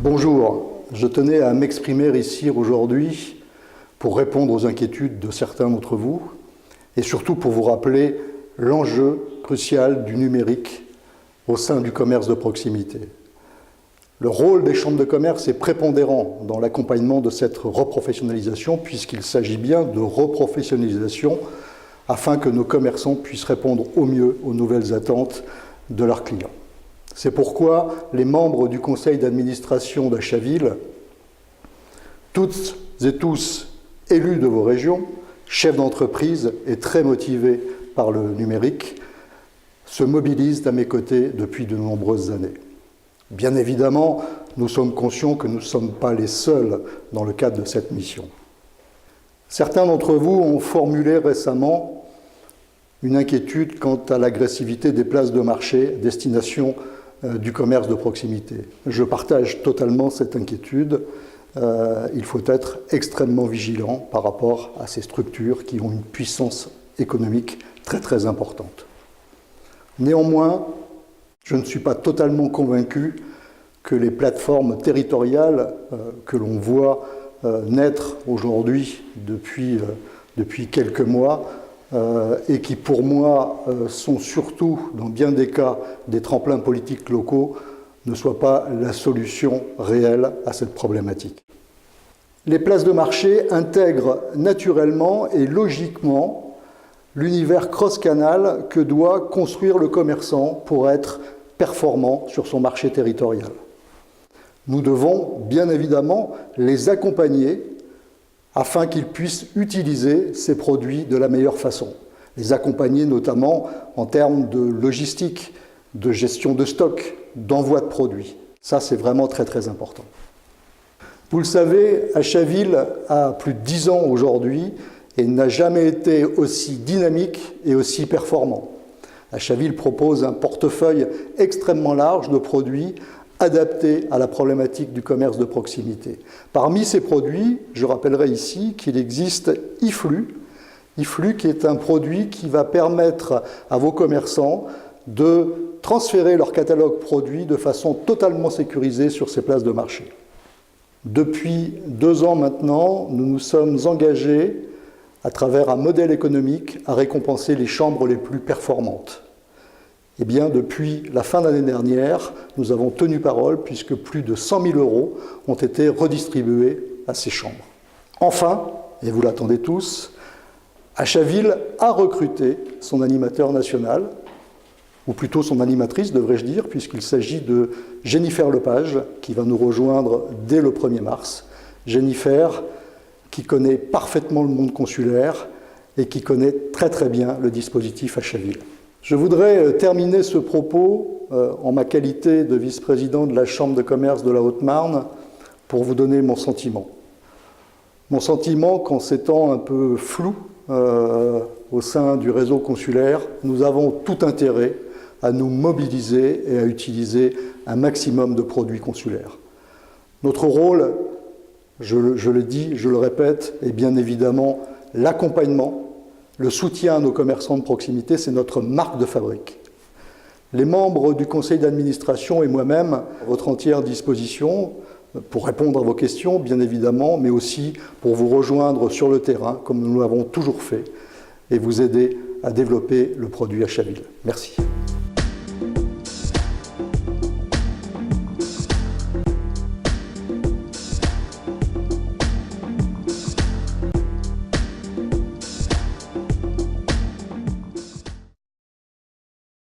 Bonjour, je tenais à m'exprimer ici aujourd'hui pour répondre aux inquiétudes de certains d'entre vous et surtout pour vous rappeler l'enjeu crucial du numérique au sein du commerce de proximité. Le rôle des chambres de commerce est prépondérant dans l'accompagnement de cette reprofessionnalisation puisqu'il s'agit bien de reprofessionnalisation afin que nos commerçants puissent répondre au mieux aux nouvelles attentes de leurs clients. C'est pourquoi les membres du conseil d'administration d'Achaville, toutes et tous élus de vos régions, chefs d'entreprise et très motivés par le numérique, se mobilisent à mes côtés depuis de nombreuses années. Bien évidemment, nous sommes conscients que nous ne sommes pas les seuls dans le cadre de cette mission. Certains d'entre vous ont formulé récemment une inquiétude quant à l'agressivité des places de marché à destination du commerce de proximité. Je partage totalement cette inquiétude. Il faut être extrêmement vigilant par rapport à ces structures qui ont une puissance économique très très importante. Néanmoins, je ne suis pas totalement convaincu que les plateformes territoriales que l'on voit naître aujourd'hui depuis quelques mois et qui pour moi sont surtout, dans bien des cas, des tremplins politiques locaux, ne soient pas la solution réelle à cette problématique. Les places de marché intègrent naturellement et logiquement l'univers cross-canal que doit construire le commerçant pour être performant sur son marché territorial. Nous devons bien évidemment les accompagner afin qu'ils puissent utiliser ces produits de la meilleure façon. Les accompagner notamment en termes de logistique, de gestion de stock, d'envoi de produits. Ça, c'est vraiment très très important. Vous le savez, Achaville a plus de 10 ans aujourd'hui et n'a jamais été aussi dynamique et aussi performant. Achaville propose un portefeuille extrêmement large de produits adaptés à la problématique du commerce de proximité. Parmi ces produits, je rappellerai ici qu'il existe iFlux qui est un produit qui va permettre à vos commerçants de transférer leur catalogue produit de façon totalement sécurisée sur ces places de marché. Depuis 2 ans maintenant, nous nous sommes engagés à travers un modèle économique à récompenser les chambres les plus performantes. Eh bien, depuis la fin d'année dernière, nous avons tenu parole puisque plus de 100 000 € ont été redistribués à ces chambres. Enfin, et vous l'attendez tous, Achaville a recruté son animateur national, ou plutôt son animatrice, devrais-je dire, puisqu'il s'agit de Jennifer Lepage, qui va nous rejoindre dès le 1er mars. Jennifer, qui connaît parfaitement le monde consulaire et qui connaît très très bien le dispositif Achaville. Je voudrais terminer ce propos en ma qualité de vice-président de la Chambre de commerce de la Haute-Marne pour vous donner mon sentiment. Mon sentiment qu'en ces temps un peu flous au sein du réseau consulaire, nous avons tout intérêt à nous mobiliser et à utiliser un maximum de produits consulaires. Notre rôle, je le dis, je le répète, est bien évidemment l'accompagnement. Le soutien à nos commerçants de proximité, c'est notre marque de fabrique. Les membres du conseil d'administration et moi-même, à votre entière disposition pour répondre à vos questions, bien évidemment, mais aussi pour vous rejoindre sur le terrain, comme nous l'avons toujours fait, et vous aider à développer le produit Achaville. Merci.